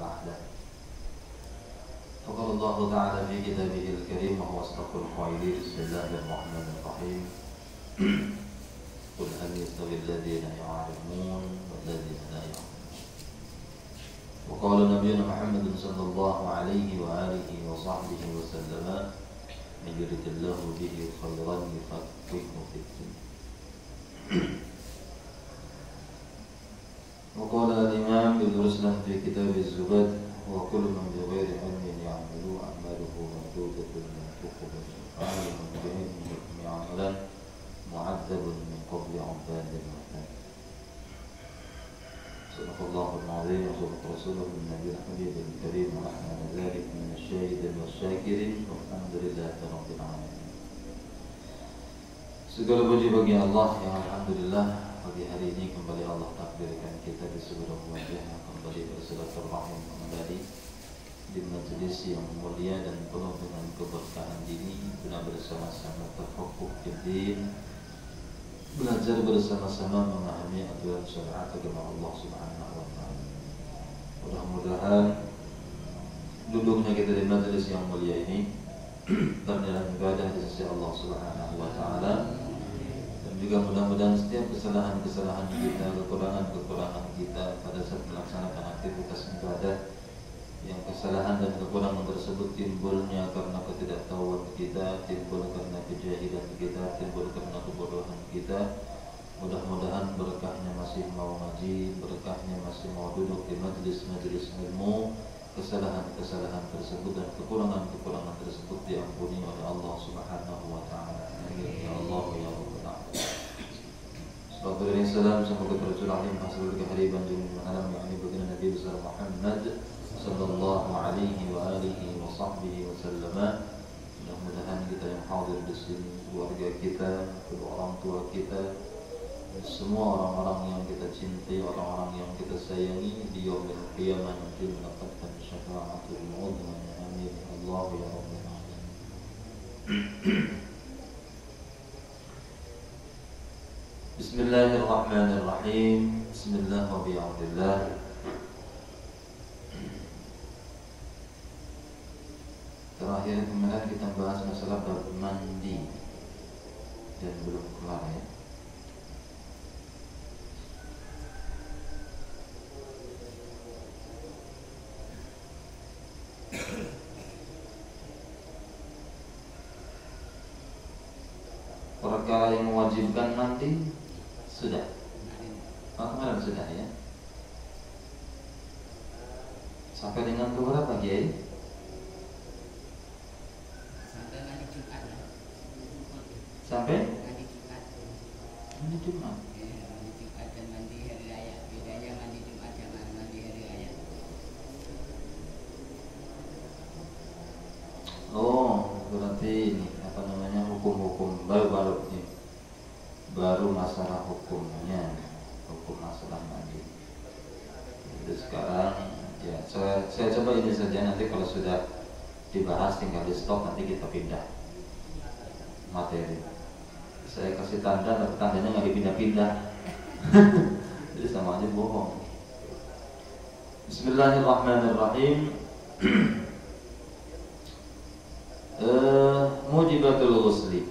بعد. فقال الله تعالى في كتابه الكريم وهو أصدق القائلين: بسم الله الرحمن الرحيم. قل هل يستوي الذين يعلمون والذين لا يعلمون. وقال نبينا محمد صلى الله عليه وآله وصحبه وسلم: من يرد الله به خيرا يفقهه في الدين. وقال الإمام ابن رشد في كتاب الزبد: وكل من بغير علم يعمل أعماله مردودة من تقبل، عالم بعلم عملا معذب من قبل عباد المحتاج. صدق الله العظيم وصدق رسوله النبي الحبيب الكريم، ونحن على ذلك من الشاهدين والشاكرين، والحمد لله رب العالمين. Segala puji bagi Allah yang alhamdulillah pagi hari ini kembali Allah takdirkan kita di seluruh wajah kembali bersilaturahim kembali di majelis yang mulia dan penuh dengan keberkahan ini, guna bersama-sama tafaqquh fiddin, belajar bersama-sama memahami aturan syariat agama Allah Subhanahu wa taala. Mudah-mudahan duduknya kita di majelis yang mulia ini bernilai ibadah di sisi Allah Subhanahu wa taala, dan juga mudah-mudahan setiap kesalahan-kesalahan kita, kekurangan-kekurangan kita pada saat melaksanakan aktivitas ibadah, yang kesalahan dan kekurangan tersebut timbulnya karena ketidaktahuan kita, timbul karena kejahilan kita, timbul karena kebodohan kita. Mudah-mudahan berkahnya masih mau ngaji, berkahnya masih mau duduk di majelis-majelis ilmu, kesalahan-kesalahan tersebut dan kekurangan-kekurangan tersebut diampuni oleh Allah Subhanahu wa taala. Ya Allah ya Rabbal alamin. Sallallahu alaihi wasallam, semoga tercurah limpah seluruh kehadiran dunia alam yang ini baginda Nabi besar Muhammad sallallahu alaihi wa alihi wa sahbihi wa sallama. Mudah-mudahan kita yang hadir di sini, keluarga kita, kedua orang tua kita, semua orang-orang yang kita cintai, orang-orang yang kita sayangi di yaumil qiyamah nanti mendapatkan syafaatul mu'udhma. Amin Allah ya Rabbal alamin. Bismillahirrahmanirrahim. Bismillah wa bi'audillah. Terakhir kemarin kita bahas masalah bab mandi dan belum kelar ya. Perkara yang mewajibkan mandi sudah. Kemarin sudah ya. Sampai dengan keberapa Kiai? Sampai mandi Jumat. Mandi Jumat. Ya, mandi Jumat dan mandi hari raya. Bedanya mandi Jumat dengan mandi hari raya. Oh, berarti ini apa namanya, hukum-hukum baru ini. Baru masalah hukumnya, hukum masalah mandi. Jadi sekarang ya saya coba ini saja, nanti kalau sudah dibahas tinggal di stop, nanti kita pindah materi. Saya kasih tanda tapi tandanya nggak dipindah-pindah. Jadi sama aja bohong. Bismillahirrahmanirrahim. Mujibatul ghusli.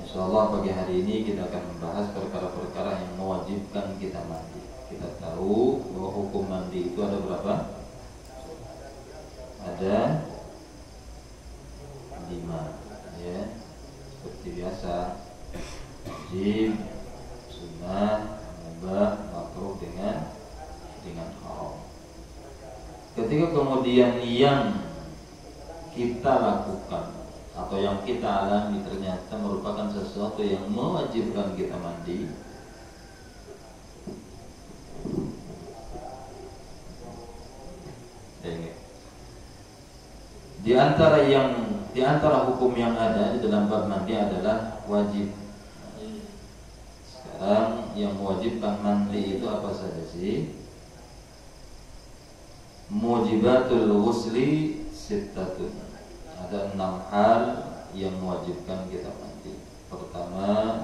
Insyaallah pagi hari ini kita akan membahas perkara-perkara yang mewajibkan kita mandi. Kita tahu bahwa hukum mandi itu ada berapa? Ada 5 ya. Seperti biasa, wajib, sunnah, mubah, makruh dengan haram. Ketika kemudian yang kita lakukan atau yang kita alami ternyata merupakan sesuatu yang mewajibkan kita mandi, di antara hukum yang ada di dalam bab mandi adalah wajib. Sekarang yang mewajibkan mandi itu apa saja sih? Mujibatul ghusli sittatun. Ada 6 hal yang mewajibkan kita mandi. Pertama,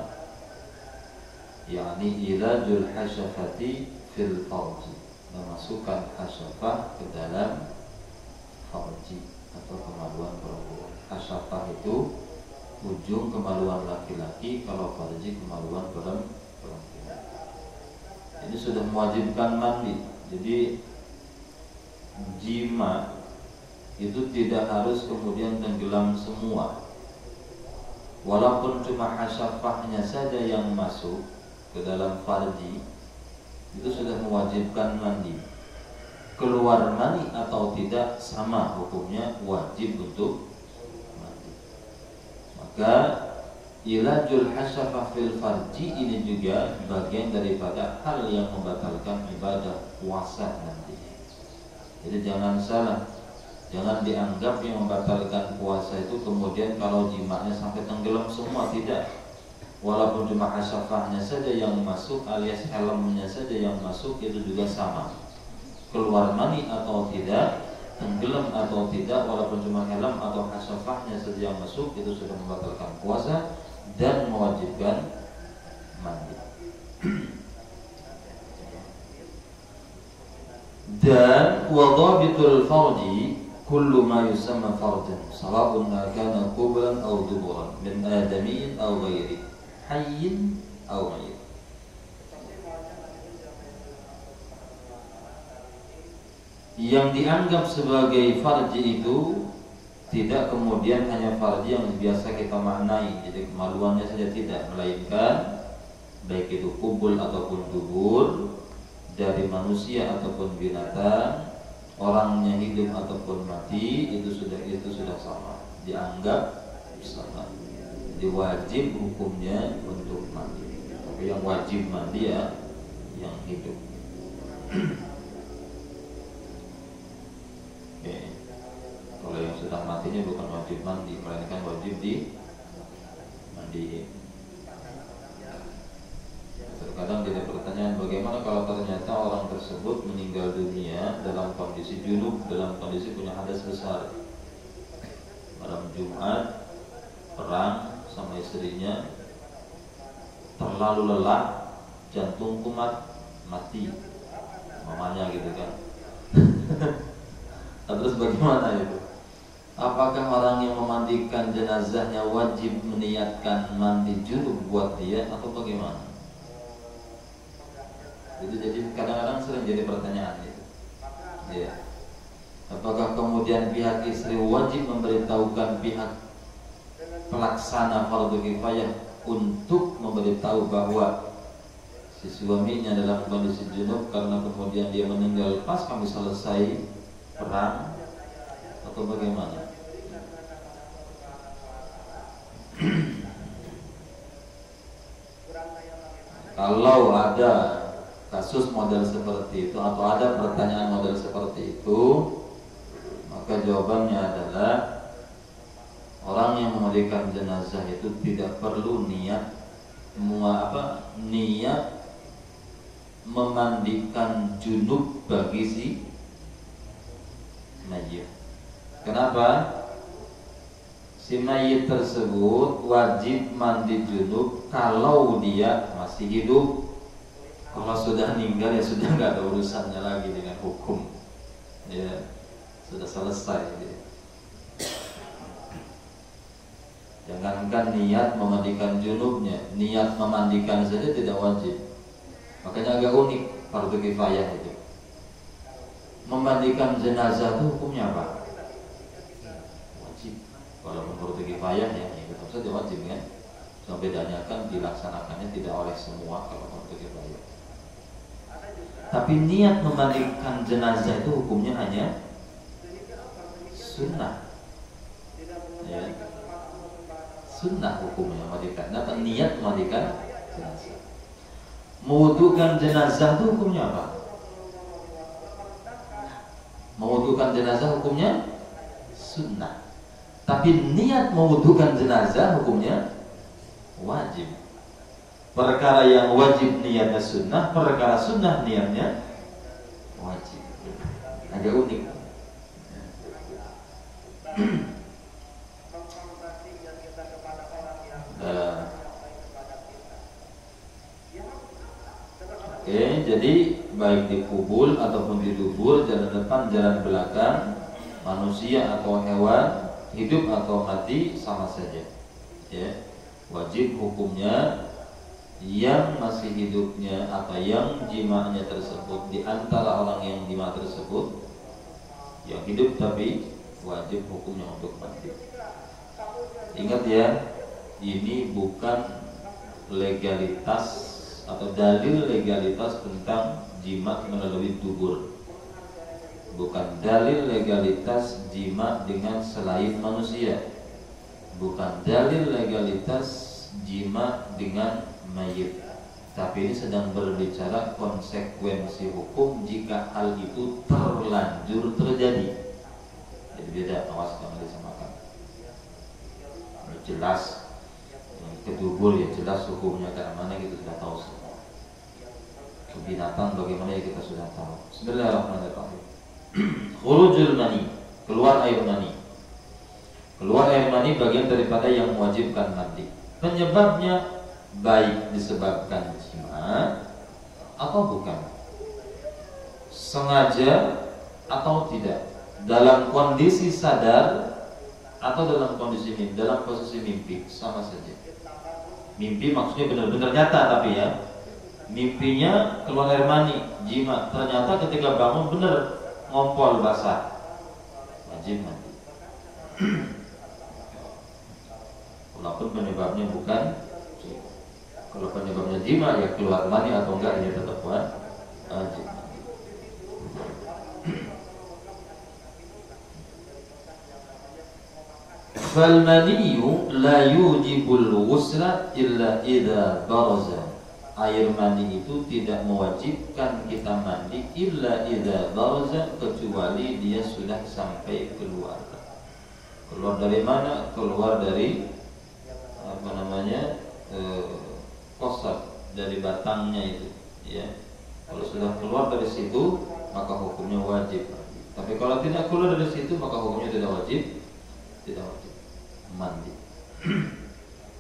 yakni ilajul hasyafati fil farji. memasukkan hasyafah ke dalam farji atau kemaluan perempuan. Hasyafah itu ujung kemaluan laki-laki, kalau farji kemaluan perempuan. Ini sudah mewajibkan mandi. Jadi jima itu tidak harus kemudian tenggelam semua. Walaupun cuma hasyafahnya saja yang masuk ke dalam farji, itu sudah mewajibkan mandi. Keluar mani atau tidak sama hukumnya, wajib untuk mandi. Maka ilajul hasyafah fil farji ini juga bagian daripada hal yang membatalkan ibadah puasa nanti. Jadi jangan salah, jangan dianggap yang membatalkan puasa itu kemudian kalau jimanya sampai tenggelam semua, tidak. Walaupun cuma hasyafahnya saja yang masuk alias helmnya saja yang masuk, itu juga sama. Keluar mani atau tidak, tenggelam atau tidak, walaupun cuma helm atau hasyafahnya saja yang masuk, itu sudah membatalkan puasa dan mewajibkan mandi. Dan wadhabitul farji kullu ma yusamma farjan sawa'un kana qublan aw duburan min adamiyyin aw ghairi hayyin aw mayyit. Yang dianggap sebagai farji itu tidak kemudian hanya farji yang biasa kita maknai, jadi kemaluannya saja tidak, melainkan baik itu kubul ataupun dubur, dari manusia ataupun binatang, orangnya hidup ataupun mati, itu sudah sama, dianggap sama. Jadi wajib hukumnya untuk mandi. Tapi yang wajib mandi ya yang hidup. Okay. Kalau yang sudah matinya bukan wajib mandi, melainkan wajib dimandiin. Terkadang jadi pertanyaan, bagaimana kalau ternyata orang tersebut meninggal dunia dalam kondisi junub, dalam kondisi punya hadas besar, malam Jumat perang sama istrinya, terlalu lelah, jantung kumat, mati mamanya gitu kan. Terus bagaimana itu? Apakah orang yang memandikan jenazahnya wajib meniatkan mandi junub buat dia atau bagaimana? Itu jadi kadang-kadang sering jadi pertanyaan itu. Ya. Apakah kemudian pihak istri wajib memberitahukan pihak pelaksana fardu kifayah untuk memberitahu bahwa si suaminya dalam kondisi junub karena kemudian dia meninggal pas kami selesai perang, atau bagaimana? Kalau ada kasus model seperti itu atau ada pertanyaan model seperti itu, maka jawabannya adalah orang yang memandikan jenazah itu tidak perlu niat memandikan junub bagi si mayit. Kenapa? Si mayit tersebut wajib mandi junub kalau dia masih hidup. Kalau sudah meninggal ya sudah nggak ada urusannya lagi dengan hukum. Ya, sudah selesai. Ya. Jangankan niat memandikan junubnya, niat memandikan saja tidak wajib. Makanya agak unik fardu kifayah itu. Memandikan jenazah itu hukumnya apa? Wajib. Kalau fardu kifayah ya tetap saja wajib kan. Cuma bedanya kan dilaksanakannya tidak oleh semua kalau fardu kifayah. Tapi niat memandikan jenazah itu hukumnya hanya sunnah. Ya. Sunnah hukumnya memandikan. Nah, niat memandikan jenazah. Mewudukan jenazah itu hukumnya apa? Mewudukan jenazah hukumnya sunnah. Tapi niat mewudukan jenazah hukumnya wajib. Perkara yang wajib niatnya sunnah, perkara sunnah niatnya wajib. Agak unik. Oke, jadi baik di kubul ataupun di dubur, jalan depan, jalan belakang, manusia atau hewan, hidup atau mati, sama saja. Ya, wajib hukumnya yang masih hidupnya atau yang jima'nya tersebut di antara orang yang jima' tersebut yang hidup, tapi wajib hukumnya untuk mati. Ingat ya, ini bukan legalitas atau dalil legalitas tentang jima' melalui dubur, bukan dalil legalitas jima' dengan selain manusia, bukan dalil legalitas jima' dengan mayit. Tapi ini sedang berbicara konsekuensi hukum jika hal itu terlanjur terjadi. Jadi beda, awas jangan disamakan. Jelas kedubur ya jelas hukumnya karena mana kita sudah tahu semua. Binatang bagaimana ya kita sudah tahu. Bismillahirrahmanirrahim. Khurujul mani, keluar air mani. Keluar air mani bagian daripada yang mewajibkan mandi. Penyebabnya baik disebabkan jima' atau bukan, sengaja atau tidak, dalam kondisi sadar atau dalam kondisi mimpi, dalam posisi mimpi, sama saja. Mimpi maksudnya benar-benar nyata, tapi ya mimpinya keluar air mani, jima', ternyata ketika bangun benar ngompol basah, wajib mandi. Walaupun penyebabnya bukan, kalau penyebabnya jima' ya keluar mani atau enggak ini tetap wajib. Falmaniyu la yujibul ghusla illa idza baraza. Air mani itu tidak mewajibkan kita mandi illa idza baraza, kecuali dia sudah sampai keluar. Keluar dari mana? Keluar dari kosat, dari batangnya itu, ya. Kalau sudah keluar dari situ maka hukumnya wajib. Tapi kalau tidak keluar dari situ maka hukumnya tidak wajib mandi.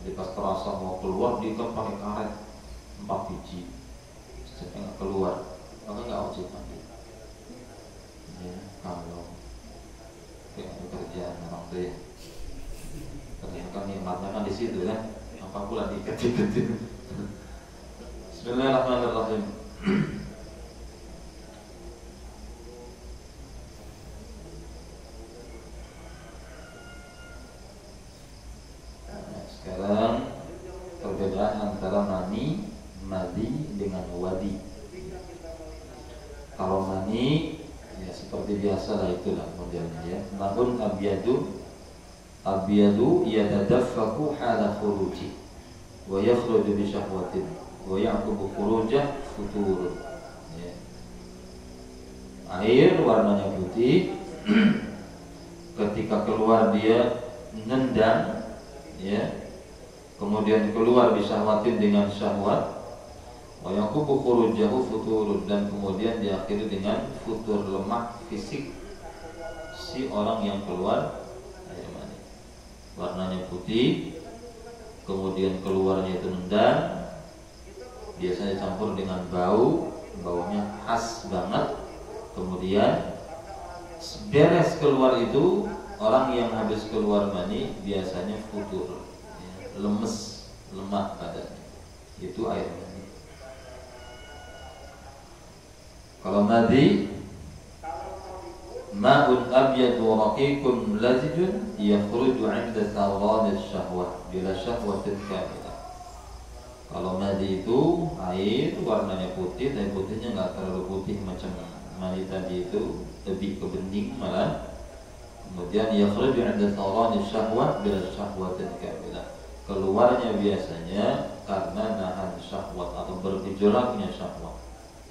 Jadi pas terasa mau keluar diikat pakai karet 4 biji, sampai nggak keluar maka nggak wajib mandi. Ya, kalau kayak pekerjaan orang tuh ya, ternyata nikmatnya kan di situ kan, apa pula diikat-ikat. Bismillahirrahmanirrahim. Sekarang perbedaan antara mani, madi dengan wadi. Kalau mani ya seperti biasa lah, itulah modelnya ya. Namun abyadu yatadaffaku hala khuruji wa yakhruju bi syahwatin wa ya'qubu khurujah futur. Ya. Air warnanya putih, ketika keluar dia nendang, ya. Kemudian keluar bisyahwatin dengan syahwat, wa yaqubu khurujahu futurun, dan kemudian diakhiri dengan futur, lemah fisik si orang yang keluar air mani. Warnanya putih, kemudian keluarnya itu nendang, biasanya campur dengan baunya khas banget. Kemudian beres keluar itu, orang yang habis keluar mani biasanya futur, lemes, lemah badannya. Itu air mani. Kalau madi, ma'un abyadu raqiqun lazijun yakhruju 'inda tharan asy-syahwah bila syahwatin kamilah. Kalau madi itu air warnanya putih, tapi putihnya enggak terlalu putih macam mani tadi itu, lebih ke bening malah. Kemudian yakhruju 'inda tharan asy-syahwah bila syahwatin kamilah. Keluarnya biasanya karena nahan syahwat atau bergejolaknya syahwat,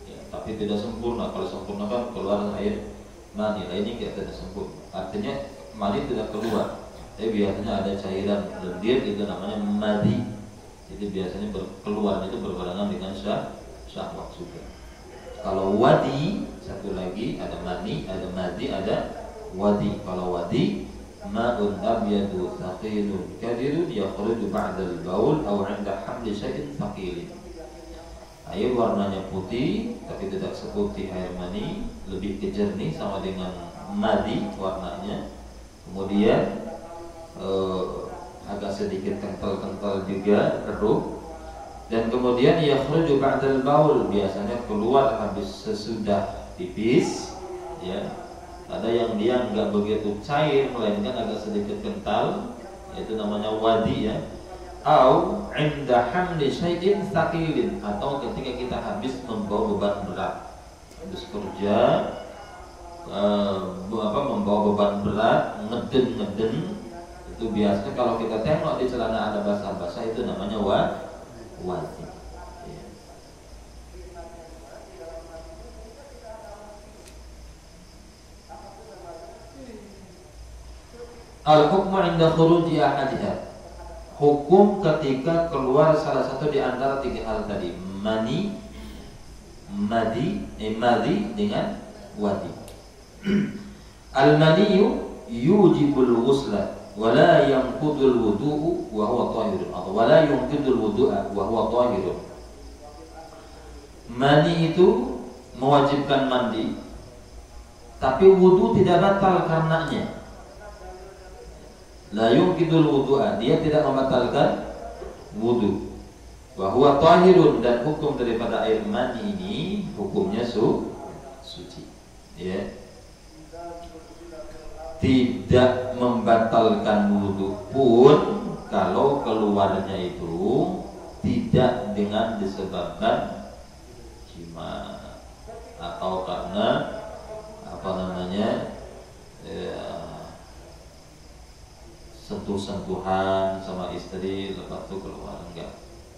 ya, tapi tidak sempurna. Kalau sempurna kan keluar air mani, ini tidak sempurna. Artinya mani tidak keluar, tapi biasanya ada cairan lendir, itu namanya madi. Jadi biasanya keluar itu berbarengan dengan syahwat juga. Kalau wadi, satu lagi, ada mani, ada madi, ada wadi. Kalau wadi, ma'un abyadu thaqilun kadirun yakhruju ba'da al-baul aw 'inda hamli syai'in thaqilin. Air warnanya putih tapi tidak seputih air mani, lebih kejernih sama dengan madi warnanya. Kemudian agak sedikit kental-kental juga, keruh. Dan kemudian yakhruju ba'dal baul, biasanya keluar habis sesudah pipis, ya. Ada yang dia enggak begitu cair, melainkan agak sedikit kental, yaitu namanya wadi, ya. Au 'inda hamli syai'in tsaqilin, atau ketika kita habis membawa beban berat, habis kerja membawa beban berat, ngeden, itu biasanya kalau kita tengok di celana ada basah-basah, itu namanya wadi. Ya. Al-hukmu 'inda khuruji ahadiha, hukum ketika keluar salah satu di antara tiga hal tadi, madi dengan wadi. Al-maniyu yujibul ghusla wa la yanqudul wudu'u wa huwa tahirun, atau wa la yanqudul wudu'a wa huwa tahirun. Mani itu mewajibkan mandi, tapi wudu tidak batal karenanya. La yunqidul wudu'a, dia tidak membatalkan wudu. Wa huwa tahirun, dan hukum daripada air mani ini hukumnya suci. Ya. Tidak membatalkan wudu pun kalau keluarnya itu tidak dengan disebabkan jima atau karena sentuh-sentuhan sama istri lepas itu keluar, enggak.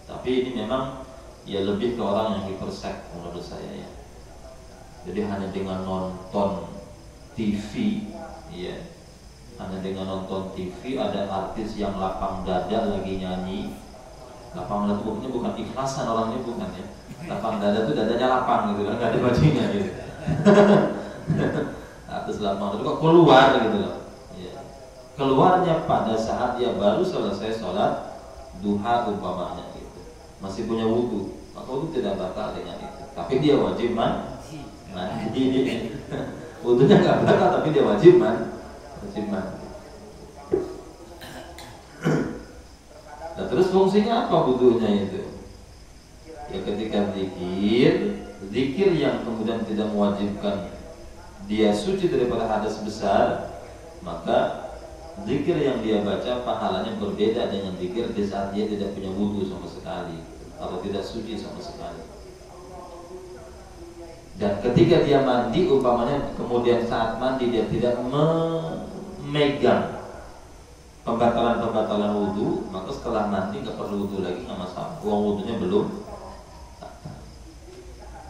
Tapi ini memang ya lebih ke orang yang hiperseks menurut saya, ya. Jadi hanya dengan nonton TV, ya, hanya dengan nonton TV ada artis yang lapang dada lagi nyanyi. Lapang dada itu bukan ikhlasan orangnya, bukan, ya. Lapang dada itu dadanya lapang gitu kan, nggak ada bajunya gitu. Artis lapang dada kok keluar gitu loh. Keluarnya pada saat dia baru selesai sholat duha umpamanya gitu, masih punya wudu, maka wudu tidak batal dengan itu. Tapi dia wajib mandi. Wudunya nggak batal, tapi dia wajib mandi. Nah, terus fungsinya apa wudunya itu? Ya ketika zikir yang kemudian tidak mewajibkan dia suci daripada hadas besar, maka zikir yang dia baca pahalanya berbeda dengan zikir di saat dia tidak punya wudu sama sekali atau tidak suci sama sekali. Dan ketika dia mandi umpamanya, kemudian saat mandi dia tidak memegang pembatalan wudu, maka setelah mandi nggak perlu wudu lagi, nggak masalah. Uang wudunya belum.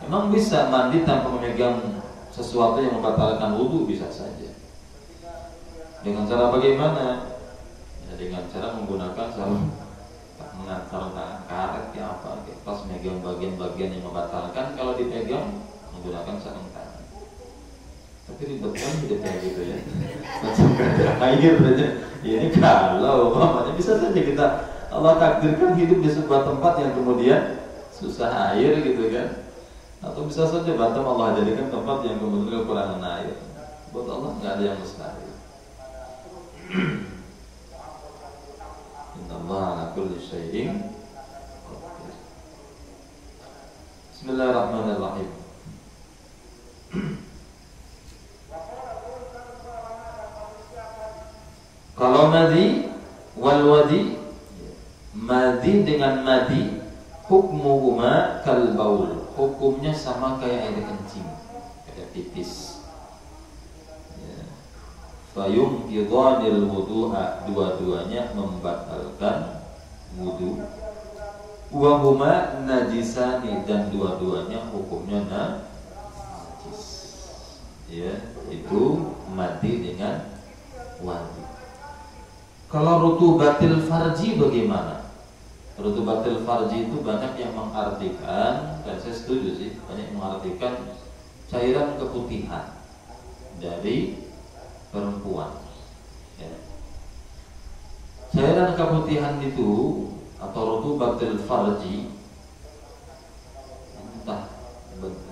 Memang bisa mandi tanpa memegang sesuatu yang membatalkan wudu, bisa saja. Dengan cara bagaimana? Ya, dengan cara menggunakan sarung tangan karet, ya apa? Pas megang bagian-bagian yang membatalkan, kalau dipegang menggunakan sarung tangan. Tapi ribet kan hidupnya gitu, ya. Macam ada air saja. Ya, ini kalau mamanya bisa saja kita Allah takdirkan hidup di sebuah tempat yang kemudian susah air gitu kan. Atau bisa saja Batam Allah jadikan tempat yang kemudian kekurangan air. Buat Allah nggak ada yang mustahil. Innallaha ala kulli syai'in qadir. Bismillahirrahmanirrahim. Kalau madi wal wadi, madi dengan madi, hukmuhuma kal baul, hukumnya sama kayak air kencing, kayak pipis. Fayum idhanil wudu'a, dua-duanya membatalkan wudu. Wa huma najisani, dan dua-duanya hukumnya najis. Ya, itu madi dengan wadi. Kalau rutubatil farji bagaimana? Rutubatil farji itu banyak yang mengartikan, dan saya setuju sih, banyak yang mengartikan cairan keputihan dari perempuan, ya. Cairan keputihan itu atau rutubatil farji,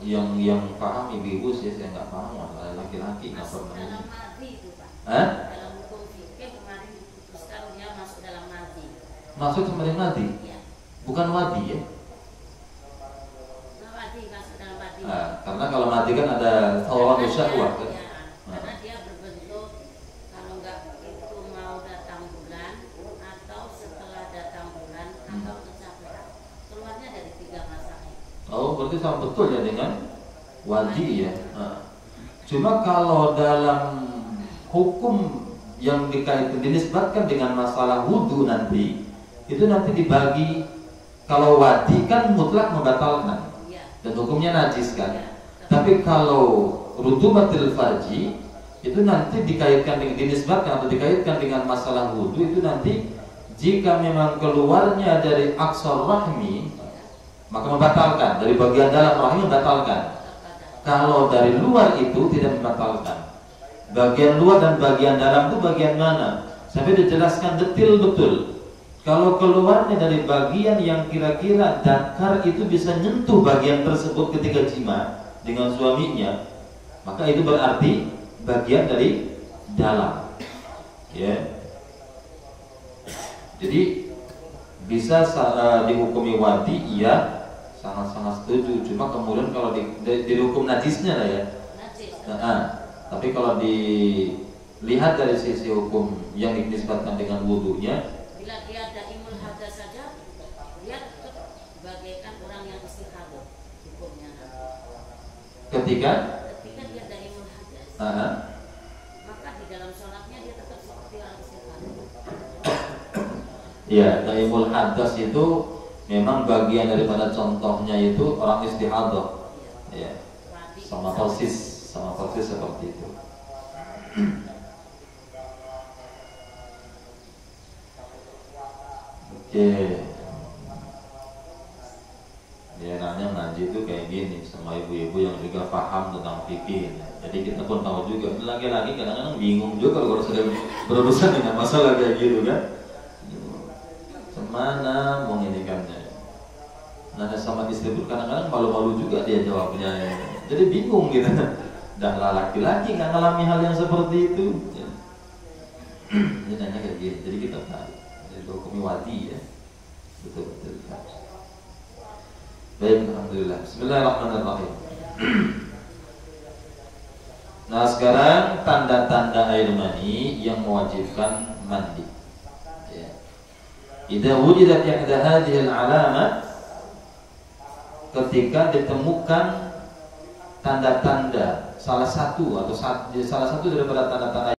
yang paham ibu-ibu sih, saya nggak paham. Laki-laki nggak pernah. Dalam mati itu Pak. Hah? Dalam hukum fikih kemarin diputuskan dia masuk dalam mati. Masuk kemarin mati? Iya. Bukan wadi ya? Nah, mati masuk dalam mati. Nah, karena kalau mati kan ada tawar syahwat kan? Ya, karena dia berbentuk kalau nggak itu mau datang bulan atau setelah datang bulan atau kecapean. Keluarnya dari 3 masa itu. Oh, berarti sama betul ya dengan wadi ya. Nah. Cuma kalau dalam hukum yang dikaitkan dinisbatkan dengan masalah wudhu nanti, itu nanti dibagi. Kalau wadi kan mutlak membatalkan Iya. dan hukumnya najis kan. Iya. Tapi kalau rutubatil farji itu nanti dikaitkan dengan dinisbatkan atau dikaitkan dengan masalah wudhu, itu nanti jika memang keluarnya dari aksar rahmi maka membatalkan, dari bagian dalam rahim membatalkan. Kalau dari luar itu tidak membatalkan. Bagian luar dan bagian dalam itu bagian mana? Sampai dijelaskan detail betul. Kalau keluarnya dari bagian yang kira-kira dakar itu bisa nyentuh bagian tersebut ketika jima dengan suaminya, maka itu berarti bagian dari dalam. Ya. Jadi bisa dihukumi wadi, iya, sangat-sangat setuju. Cuma kemudian kalau di hukum najisnya lah ya. Najis. Tapi kalau dilihat dari sisi hukum yang dinisbatkan dengan wudhunya, Bila dia ada imul hadas saja, dia tetap bagaikan orang yang istihadah hukumnya. ketika Ketika dia ada imul hadas, maka di dalam sholatnya dia tetap seperti orang istihadah. ya, daimul hadas itu memang bagian daripada contohnya itu orang istihadah. Ya, sama persis seperti itu. Oke. Ya, nanya ngaji itu kayak gini sama ibu-ibu yang juga paham tentang fikih. Jadi kita pun tahu juga, laki-laki kadang-kadang bingung juga kalau sudah berurusan dengan masalah kayak gitu kan. Kemana mau nginikannya? Nanya sama istri pun kadang-kadang malu-malu juga dia jawabnya. Jadi bingung gitu. Dah laki-laki nggak ngalami hal yang seperti itu. Dia nanya kayak gini. Jadi kita tahu. Jadi hukumi wadi ya. Betul-betul. Baik, alhamdulillah. Bismillahirrahmanirrahim. Nah, sekarang tanda-tanda air mani yang mewajibkan mandi. Ya. Idza wujidat ihda hadhihi al-alamat, ketika ditemukan tanda-tanda salah satu daripada tanda-tanda